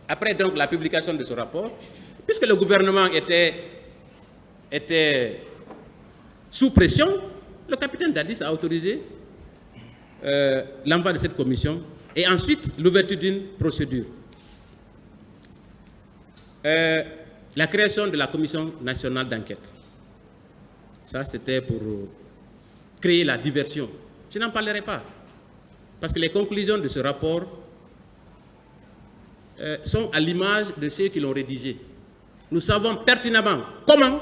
après donc la publication de ce rapport, puisque le gouvernement était sous pression, le capitaine Dadis a autorisé l'envoi de cette commission et ensuite l'ouverture d'une procédure. La création de la commission nationale d'enquête. Ça, c'était pour créer la diversion. Je n'en parlerai pas, parce que les conclusions de ce rapport sont à l'image de ceux qui l'ont rédigé. Nous savons pertinemment comment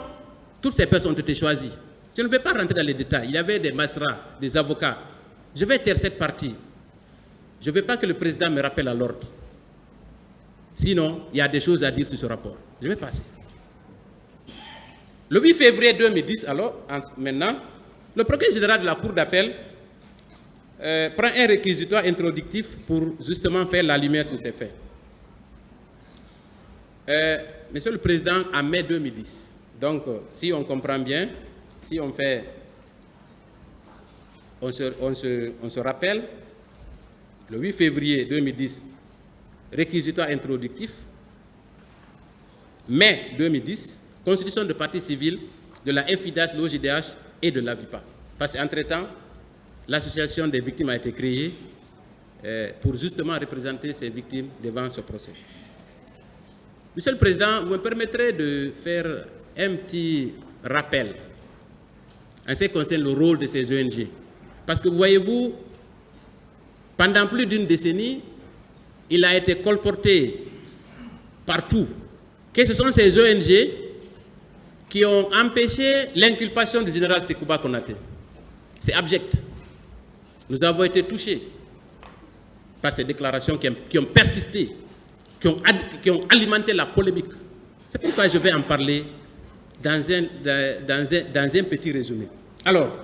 toutes ces personnes ont été choisies. Je ne vais pas rentrer dans les détails. Il y avait des magistrats, des avocats. Je vais taire cette partie. Je ne veux pas que le président me rappelle à l'ordre. Sinon, il y a des choses à dire sur ce rapport. Je vais passer. Le 8 février 2010, alors, maintenant, le procureur général de la Cour d'appel prend un réquisitoire introductif pour justement faire la lumière sur ces faits. Monsieur le Président, en mai 2010, donc si on comprend bien, si on fait, on se rappelle, le 8 février 2010, réquisitoire introductif, mai 2010, constitution de partie civile de la FIDH, l'OJDH et de l'AVIPA. Parce qu'entre-temps, l'association des victimes a été créée pour justement représenter ces victimes devant ce procès. Monsieur le Président, vous me permettrez de faire un petit rappel en ce qui concerne le rôle de ces ONG. Parce que voyez-vous, pendant plus d'une décennie, il a été colporté partout que ce sont ces ONG qui ont empêché l'inculpation du général Sekouba Konaté. C'est abject. Nous avons été touchés par ces déclarations qui ont persisté, qui ont alimenté la polémique. C'est pourquoi je vais en parler dans un petit résumé. Alors,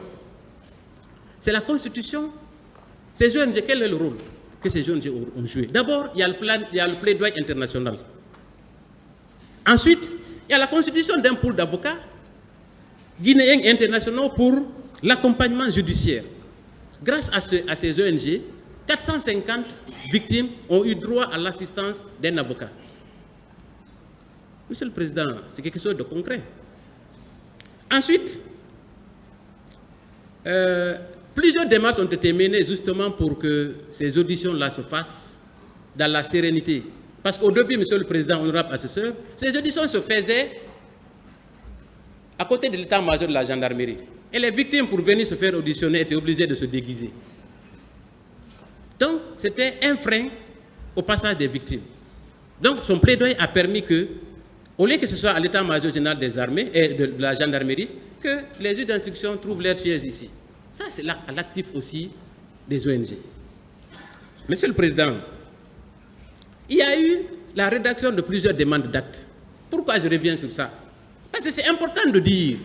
c'est la Constitution. Ces ONG, quel est le rôle que ces ONG ont joué? D'abord, il y a le plaidoyer international. Ensuite, il y a la constitution d'un pool d'avocats guinéens et internationaux pour l'accompagnement judiciaire. Grâce à ces ONG, 450 victimes ont eu droit à l'assistance d'un avocat. Monsieur le Président, c'est quelque chose de concret. Ensuite, plusieurs démarches ont été menées justement pour que ces auditions-là se fassent dans la sérénité. Parce qu'au début, Monsieur le Président, honorable assesseur, ces auditions se faisaient à côté de l'état-major de la gendarmerie. Et les victimes, pour venir se faire auditionner, étaient obligées de se déguiser. Donc, c'était un frein au passage des victimes. Donc, son plaidoyer a permis que, au lieu que ce soit à l'état-major général des armées et de la gendarmerie, que les juges d'instruction trouvent leurs sièges ici. Ça, c'est l'actif aussi des ONG. Monsieur le Président, il y a eu la rédaction de plusieurs demandes d'actes. Pourquoi je reviens sur ça? Parce que c'est important de dire,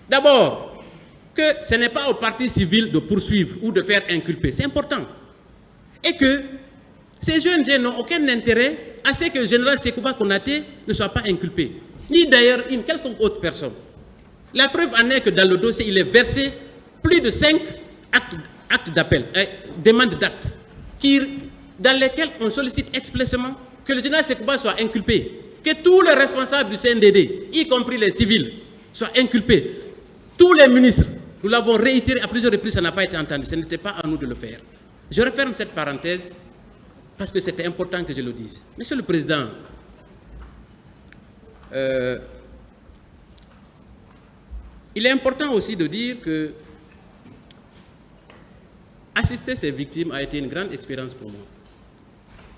d'abord, que ce n'est pas aux partis civils de poursuivre ou de faire inculper. C'est important. Et que ces ONG n'ont aucun intérêt à ce que le général Sekouba Konaté ne soit pas inculpé, ni d'ailleurs une quelconque autre personne. La preuve en est que dans le dossier, il est versé plus de 5 actes d'appel, demandes d'actes, dans lesquels on sollicite explicitement que le général Sekouba soit inculpé, que tous les responsables du CNDD, y compris les civils, soient inculpés. Tous les ministres, nous l'avons réitéré à plusieurs reprises, ça n'a pas été entendu, ce n'était pas à nous de le faire. Je referme cette parenthèse parce que c'était important que je le dise. Monsieur le Président, il est important aussi de dire que assister ces victimes a été une grande expérience pour moi.